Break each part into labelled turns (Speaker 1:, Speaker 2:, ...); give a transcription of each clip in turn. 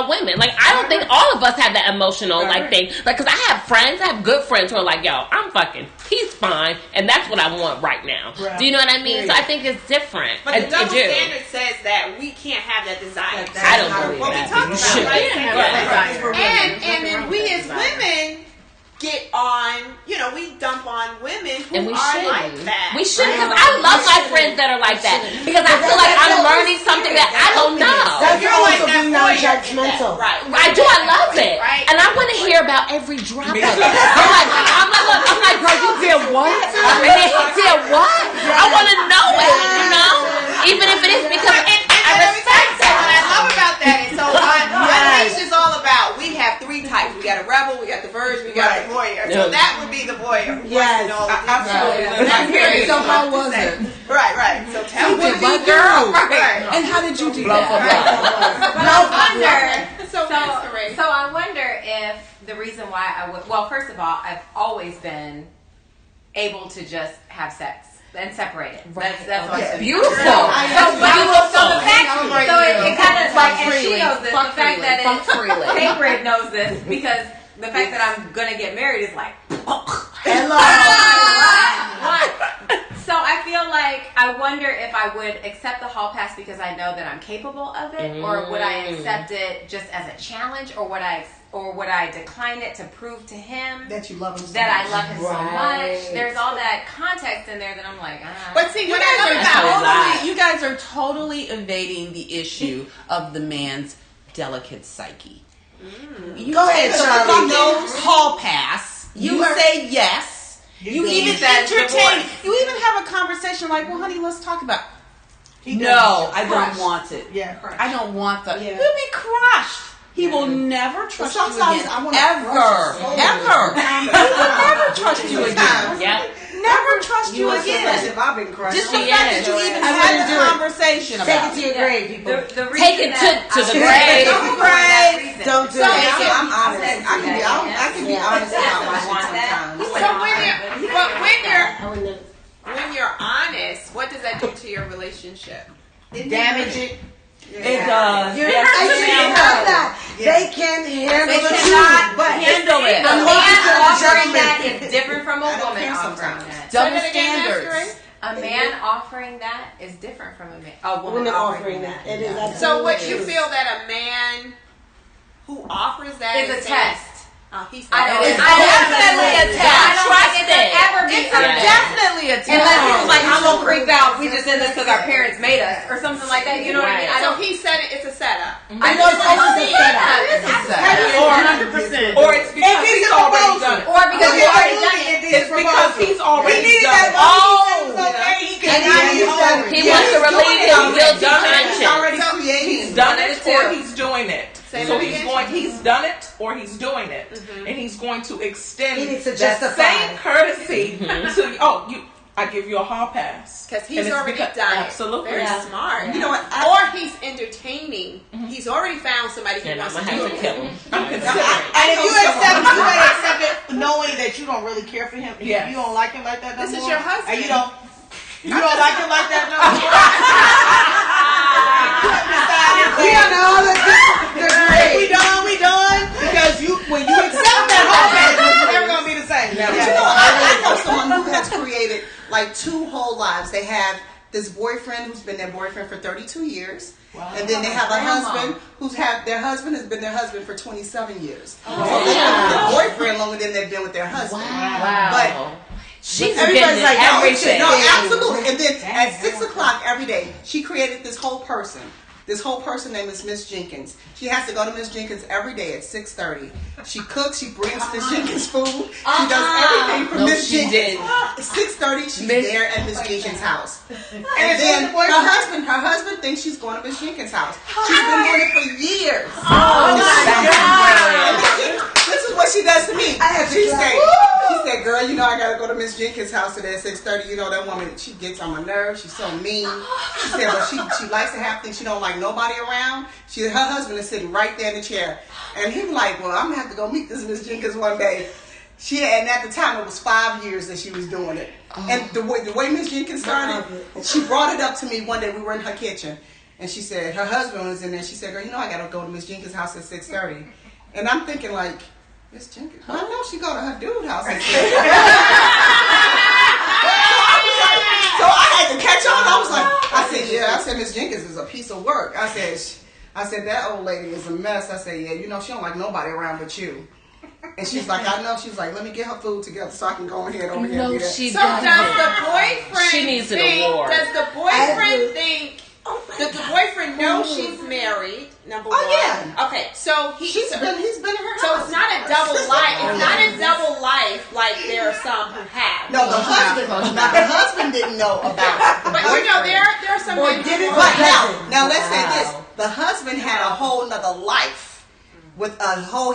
Speaker 1: all women. Like, I don't think all of us have that emotional thing. Like, because I have good friends who are like, yo, I'm fucking, he's fine, and that's what I want right now. Right. Do you know what I mean? So I think it's different.
Speaker 2: But the double standard says that we can't have that desire.
Speaker 1: I don't believe that.
Speaker 2: What we talk about, right? And we as women get on, we dump on women who are like that.
Speaker 1: We should, because I love my friends that are like that. Because I feel like I'm learning something that I don't know.
Speaker 3: You're like that non-judgmental.
Speaker 1: Right. I do. I love it. Right. And I want to hear about every drop of it. I'm like, girl, you did what? And then he did what? I want to know it, Even if it is because I respect that.
Speaker 2: What I love about that is, so Unleashed is all about, we have three types. We got a rebel, we got the virgin, we got the voyeur. So that would be the voyeur.
Speaker 3: Yes,
Speaker 2: absolutely.
Speaker 4: So how was it?
Speaker 2: Right. So tell me,
Speaker 4: girl. And how did you do that?
Speaker 5: So I wonder if the reason why well, first of all, I've always been able to just have sex and separate it. That's what's
Speaker 1: beautiful.
Speaker 5: So the fact, it kind of like, and she knows this. The fact that Sacred knows this, because the fact that I'm gonna get married is like, hello. So I feel like, I wonder if I would accept the hall pass because I know that I'm capable of it, or would I accept it just as a challenge, or would I decline it to prove to him
Speaker 3: that you love him,
Speaker 5: I love him so much? There's all that context in there that I'm like,
Speaker 2: But see,
Speaker 4: you guys are totally evading the issue of the man's delicate psyche. Go ahead, Charlie. No hall pass. You say yes. You even entertain. You even have a conversation like, well, honey, let's talk about. No, I don't want it.
Speaker 3: Yeah,
Speaker 4: I don't want that. You'll be crushed. He will never trust you again. Ever. He will never trust you again.
Speaker 1: Yeah.
Speaker 4: Never trust you again.
Speaker 3: I've been crushed.
Speaker 4: Just the fact that you even had a conversation about it.
Speaker 3: Take it to your grave, people.
Speaker 1: Take it to the grave.
Speaker 3: Don't do it. I'm honest. I can be honest about my shit sometimes.
Speaker 2: So when you're honest, what does that do to your relationship?
Speaker 3: Damage it.
Speaker 4: It does.
Speaker 3: They can handle
Speaker 5: they
Speaker 3: the
Speaker 5: cannot
Speaker 3: truth, but
Speaker 5: handle it. A man offering that is different from a woman offering that.
Speaker 4: Double standards.
Speaker 5: A man offering that is different from a woman offering that.
Speaker 3: It is absolutely
Speaker 2: so what you feel that a man who offers that
Speaker 5: is a test.
Speaker 2: He's
Speaker 4: definitely a test.
Speaker 5: Trust it. It's
Speaker 4: definitely a test.
Speaker 5: Unless it's like, I'm gonna freak out. We just did this because our parents made us, or something like that. You know what I mean?
Speaker 2: So he said it's a setup.
Speaker 3: I know it's always a setup.
Speaker 4: It's a setup. Or it's because he's already done it.
Speaker 5: Or because he's already done it.
Speaker 4: It's because he's already done it.
Speaker 1: He wants to relieve his guilty conscience.
Speaker 4: He's done it or he's doing it. So he's done it or he's doing it. And he's going to extend that same courtesy to I give you a hall pass.
Speaker 2: Because he's already done it.
Speaker 4: Absolutely.
Speaker 2: Very smart.
Speaker 3: You know what?
Speaker 2: Or he's entertaining. He's already found somebody who wants to do it.
Speaker 4: I'm considering.
Speaker 3: And if you accept it knowing that you don't really care for him, you don't like him like that no more.
Speaker 2: This is your husband.
Speaker 3: And you don't like him like that no more. We done. Because when you accept that whole package, it's never gonna be the same.
Speaker 6: But you know, I know someone who has created like two whole lives. They have this boyfriend who's been their boyfriend for 32 years. Wow. And then they have a husband their husband has been their husband for 27 years. So they've been with their boyfriend longer than they've been with their husband.
Speaker 1: Wow.
Speaker 6: But
Speaker 1: everybody's like, everything.
Speaker 6: No, absolutely. And then at 6 o'clock every day, she created this whole person. This whole person name is Miss Jenkins. She has to go to Miss Jenkins every day at 6:30. She cooks. She brings Miss Jenkins food. She does everything for Miss Jenkins. 6:30, she's there at Miss Jenkins' house. And then her husband thinks she's going to Miss Jenkins' house. She's been doing it for years.
Speaker 1: Oh my God!
Speaker 6: This is what she does to me. She said, "Girl, you know I gotta go to Miss Jenkins' house today at 6:30. You know that woman. She gets on my nerves. She's so mean." She said, "But she likes to have things. She don't like nobody around. Her husband is sitting right there in the chair, and he was like, well, I'm gonna have to go meet this Miss Jenkins one day." And at the time it was 5 years that she was doing it. And the way Miss Jenkins started, she brought it up to me one day. We were in her kitchen. And she said her husband was in there. She said, girl, you know I got to go to Miss Jenkins' house at 6:30. And I'm thinking like, Miss Jenkins? I know she go to her dude's house at 6:30. So I had to catch on. I was like, I said, Miss Jenkins is a piece of work. I said, that old lady is a mess. I said, yeah, you know, she don't like nobody around but you. And she's like, I know. She's like, let me get her food together so I can go ahead over here.
Speaker 1: No,
Speaker 6: and get
Speaker 1: she
Speaker 2: So
Speaker 1: doesn't.
Speaker 2: does the boyfriend
Speaker 1: She needs an
Speaker 2: think,
Speaker 1: award.
Speaker 2: does the boyfriend think, does the boyfriend know she's married, number one?
Speaker 6: yeah.
Speaker 2: Okay, so
Speaker 6: he's been in her house.
Speaker 2: So it's not a double life. It's not a double life like there are some who have.
Speaker 6: No, the husband didn't know about it.
Speaker 2: But you know, there are some men who
Speaker 6: But now let's say this. The husband had a whole nother life. With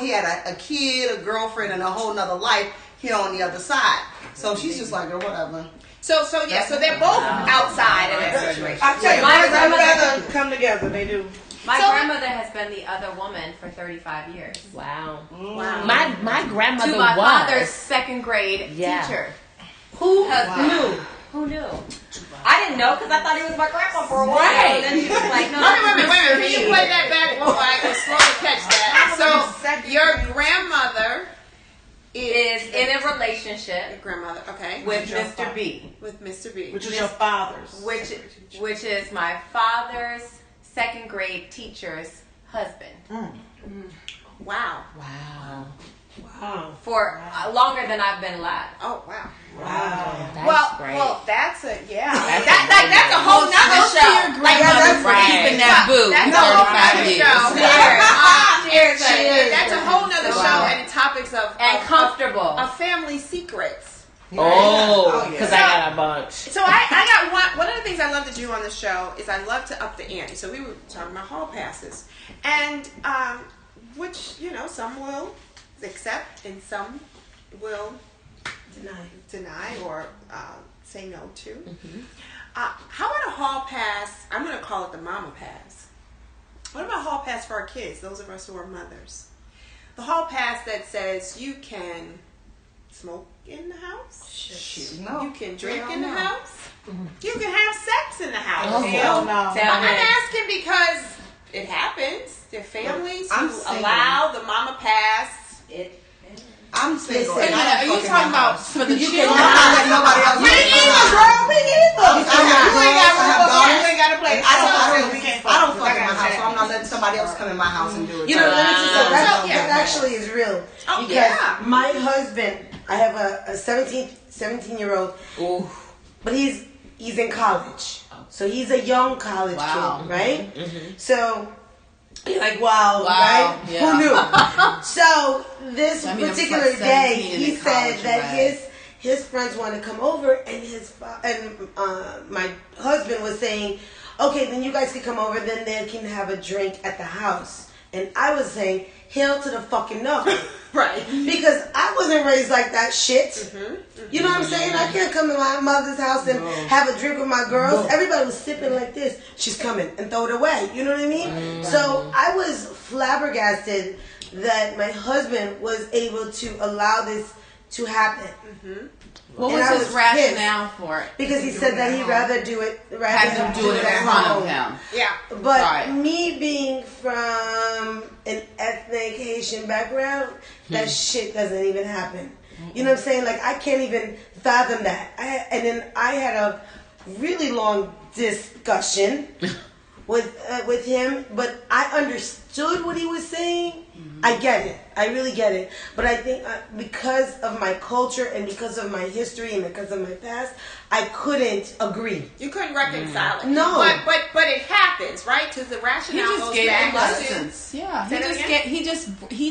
Speaker 6: he had a kid, a girlfriend, and a whole nother life here on the other side. So she's just like, whatever.
Speaker 2: So they're both outside of that situation.
Speaker 3: I tell you, my grandmother come together. They do.
Speaker 5: My grandmother has been the other woman for 35 years.
Speaker 1: Wow.
Speaker 2: Wow.
Speaker 1: My grandmother
Speaker 5: To my
Speaker 1: was
Speaker 5: father's second grade teacher.
Speaker 3: Who knew?
Speaker 5: Who knew? I didn't know because I thought he was my grandpa for a while.
Speaker 1: Right.
Speaker 5: And then he was like, no.
Speaker 2: Wait a minute. Can you play that back? Well, I can slowly catch that. So your grandmother
Speaker 5: is in a relationship.
Speaker 2: Your grandmother, okay.
Speaker 5: With Mr. B.
Speaker 2: With Mr. B.
Speaker 3: Which is your father's.
Speaker 5: Which is my father's second grade teacher's husband.
Speaker 2: Wow.
Speaker 1: Wow.
Speaker 5: For longer than I've been alive.
Speaker 2: Oh, wow.
Speaker 3: Wow.
Speaker 1: That's great.
Speaker 2: Well, that's a
Speaker 1: That's
Speaker 2: that's a whole nother show.
Speaker 4: Like that's for keeping that boo.
Speaker 2: That's a whole nother show.
Speaker 5: Cheers.
Speaker 2: That's a whole nother show, and the topics of
Speaker 5: comfortable
Speaker 2: of family secrets.
Speaker 1: Oh, because I got a bunch.
Speaker 2: So I got one of the things I love to do on the show is I love to up the ante. So we were talking about hall passes, and which some will accept and some will deny or say no to. Mm-hmm. How about a hall pass? I'm going to call it the mama pass. What about a hall pass for our kids, those of us who are mothers? The hall pass that says you can smoke in the house.
Speaker 6: No.
Speaker 2: You can drink in the house. Mm-hmm. You can have sex in the house.
Speaker 3: Oh, hell no.
Speaker 2: I'm asking because it happens. There are families who allow the mama pass.
Speaker 6: I'm single.
Speaker 4: Wait a minute, are you talking about for the children?
Speaker 6: I'm not letting nobody else.
Speaker 3: We either, girl. We either.
Speaker 2: You ain't got to play.
Speaker 6: I don't fuck in my house, so I'm not letting somebody else come in my house and do it.
Speaker 3: You know, that actually is real.
Speaker 2: Oh,
Speaker 3: because my husband, I have a 17-year-old, but he's in college. So he's a young college kid, right? Mm-hmm. So you're like, wow. Right?
Speaker 4: Yeah.
Speaker 3: Who knew? So this particular day, he said that his friends want to come over, and my husband was saying, okay, then you guys can come over, then they can have a drink at the house. And I was saying, hell to the fucking no.
Speaker 2: Right.
Speaker 3: Because I wasn't raised like that shit. Mm-hmm. You know what I'm saying? I can't come to my mother's house and have a drink with my girls. Everybody was sipping like this. She's coming, and throw it away. You know what I mean? So I was flabbergasted that my husband was able to allow this to happen. Mm-hmm.
Speaker 4: What was his rationale for it?
Speaker 3: Because he said that he'd rather do it
Speaker 4: in front of him.
Speaker 3: Yeah. But me being from an ethnic Haitian background, that shit doesn't even happen. You know what I'm saying? Like, I can't even fathom that. And then I had a really long discussion with him, but I understood what he was saying. I get it. I really get it. But I think because of my culture and because of my history and because of my past, I couldn't agree.
Speaker 2: You couldn't reconcile it.
Speaker 3: No.
Speaker 2: But it happens, right? Because the rationale goes back
Speaker 4: license. Yeah. He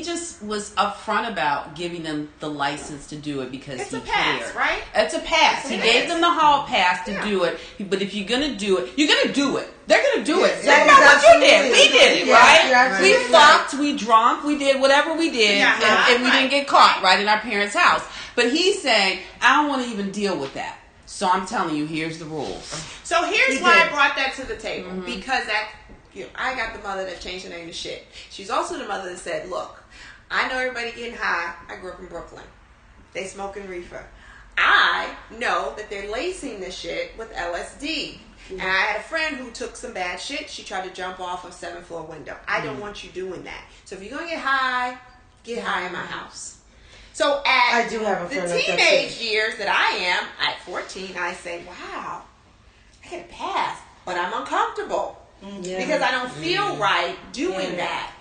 Speaker 4: just was upfront about giving them the license to do it because
Speaker 2: it's
Speaker 4: he
Speaker 2: a pass,
Speaker 4: cared.
Speaker 2: right?
Speaker 4: It's a pass. He gave them the hall pass to do it. But if you're gonna do it, you're gonna do it. They're gonna do it. Think about what you did. We did it, right? We fucked, we drunk, we did whatever we did, and we didn't get caught right in our parents' house. But he's saying, I don't want to even deal with that. So I'm telling you, here's the rules.
Speaker 2: So here's why I brought that to the table. Because I got the mother that changed her name to shit. She's also the mother that said, look, I know everybody getting high. I grew up in Brooklyn. They smoking reefer. I know that they're lacing this shit with LSD. And I had a friend who took some bad shit. She tried to jump off a 7th floor window. I don't want you doing that. So if you're going to get high in my house. So at the teenage years that I am, at 14, I say, wow, I get a pass, but I'm uncomfortable. Because I don't feel right doing that.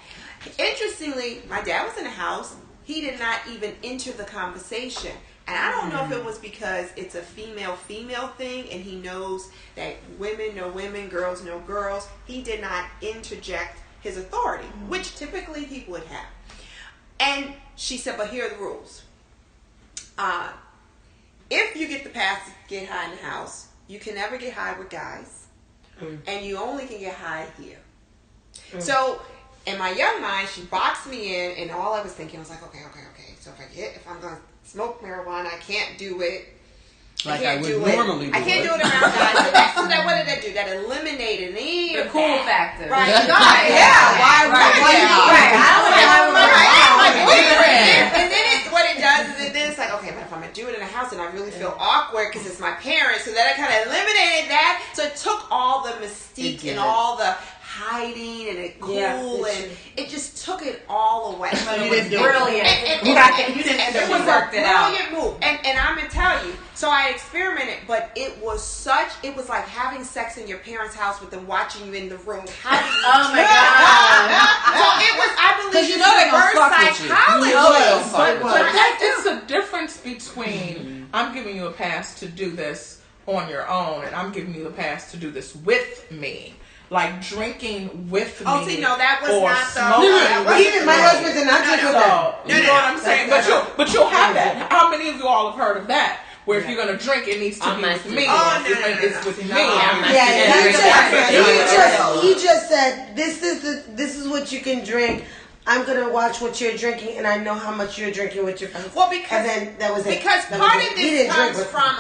Speaker 2: Interestingly, my dad was in the house. He did not even enter the conversation. And I don't know if it was because it's a female-female thing and he knows that women know women, girls know girls. He did not interject his authority, which typically he would have. And she said, but here are the rules. If you get the pass to get high in the house, you can never get high with guys. And you only can get high here. So in my young mind, she boxed me in, and all I was thinking was like, okay. So if I'm going to smoke marijuana, I can't do it.
Speaker 4: Like I would normally do.
Speaker 2: I can't do it around guys. So that what did that do? That eliminated any
Speaker 5: the cool factor.
Speaker 2: Right.
Speaker 4: Why?
Speaker 2: And then what it does is then it's like, okay, but if I'm gonna do it in a house and I really feel awkward because it's my parents, so that I kind of eliminated that. So it took all the mystique and all the hiding and it and it just took it all away.
Speaker 5: It was brilliant.
Speaker 2: It was a brilliant move. And I'm gonna tell you, so I experimented, but it was like having sex in your parents' house with them watching you in the room. How do you
Speaker 5: my God.
Speaker 2: So it was, I believe,
Speaker 4: reverse psychology.
Speaker 7: But it's the difference between I'm giving you a pass to do this on your own and I'm giving you a pass to do this with me. Like drinking with me.
Speaker 2: Oh, see, no, that was
Speaker 7: or
Speaker 2: not
Speaker 3: Even my husband did not drink with them.
Speaker 7: You know what I'm saying? But you'll have that. How many of you all have heard of that? Where if you're gonna drink, it needs to be with me. It's with me.
Speaker 3: He just said, "This is what you can drink. I'm gonna watch what you're drinking, and I know how much you're drinking with your friends."
Speaker 2: Well, because
Speaker 3: and then that was
Speaker 2: because
Speaker 3: it.
Speaker 2: part of this comes from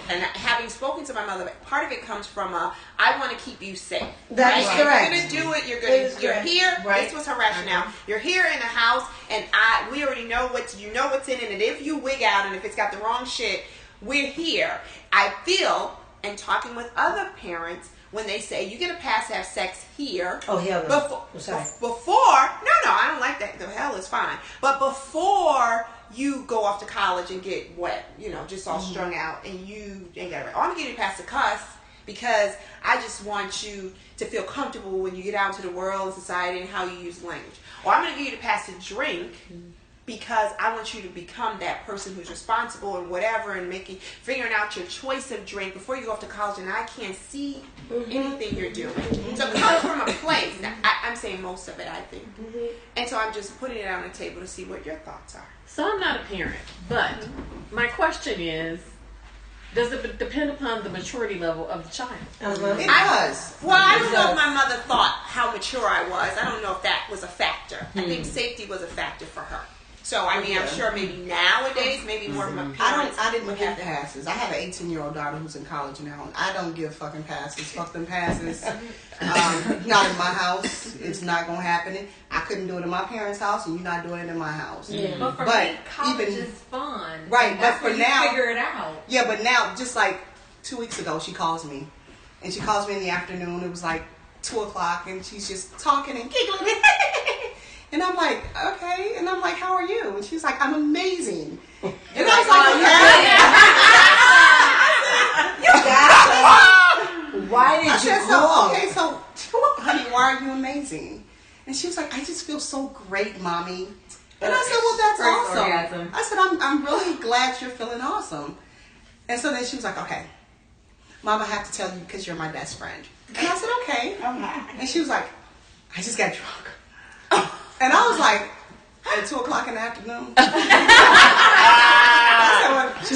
Speaker 2: and having spoken to my mother, part of it comes from I want to keep you safe.
Speaker 3: That is correct.
Speaker 2: If you're gonna do it, you're here. Right. This was her rationale. You're here in the house, and we already know what's in it, and if you wig out and if it's got the wrong shit, we're here. I feel, and talking with other parents, when they say you get a pass to have sex here.
Speaker 3: Oh, hell no.
Speaker 2: Before, no, I don't like that. The hell is fine. But before you go off to college and get wet, just all strung out, and you ain't got it right. I'm gonna give you a pass to cuss because I just want you to feel comfortable when you get out into the world and society and how you use language. Or I'm gonna give you the pass to drink. Because I want you to become that person who's responsible and whatever, and figuring out your choice of drink before you go off to college, and I can't see anything you're doing. So come from a place. Now, I'm saying most of it, I think. And so I'm just putting it on the table to see what your thoughts are.
Speaker 1: So I'm not a parent, but my question is, does it depend upon the maturity level of the child?
Speaker 6: It does.
Speaker 2: Well, I don't know if my mother thought how mature I was. I don't know if that was a factor. I think safety was a factor for her. So, I mean, I'm sure maybe nowadays, maybe more of my parents.
Speaker 6: I didn't give passes. I have an 18-year-old daughter who's in college now, and I don't give fucking passes. Fuck them passes. Not in my house. It's not going to happen. I couldn't do it in my parents' house, and you're not doing it in my house.
Speaker 5: Yeah. But for me, college is fun.
Speaker 6: Right, but for now.
Speaker 5: You figure it out.
Speaker 6: Yeah, but now, just like 2 weeks ago, she calls me. And she calls me in the afternoon. It was like 2 o'clock, and she's just talking and giggling. And I'm like, okay. And I'm like, how are you? And she's like, I'm amazing. And I was like, okay.
Speaker 3: Why did you call?
Speaker 6: Okay, so, honey, why are you amazing? And she was like, I just feel so great, mommy. And I said, well, that's awesome. I said, I'm really glad you're feeling awesome. And so then she was like, okay, Mom, I have to tell you because you're my best friend. And I said, okay. And she was like, I just got drunk. And I was like, at 2 o'clock in the afternoon. She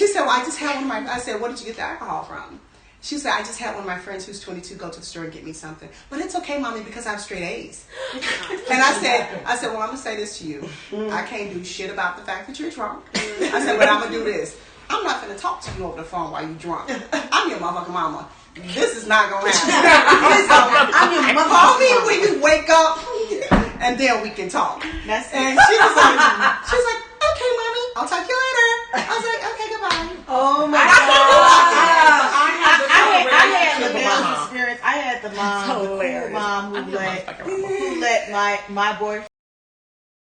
Speaker 6: said, well, I just had one of my, I said, what did you get the alcohol from? She said, I just had one of my friends who's 22 go to the store and get me something. But it's okay, Mommy, because I have straight A's. And I said, well, I'm going to say this to you. I can't do shit about the fact that you're drunk. I said, but I'm going to do this. I'm not going to talk to you over the phone while you're drunk. I'm your motherfucking mama. This is not going to happen. I'm your mother. Call me when you wake up, and then we can talk. And she was like, okay, Mommy, I'll talk to you later. I was like, okay, goodbye.
Speaker 8: Oh my God! I had the mom who let my boyfriend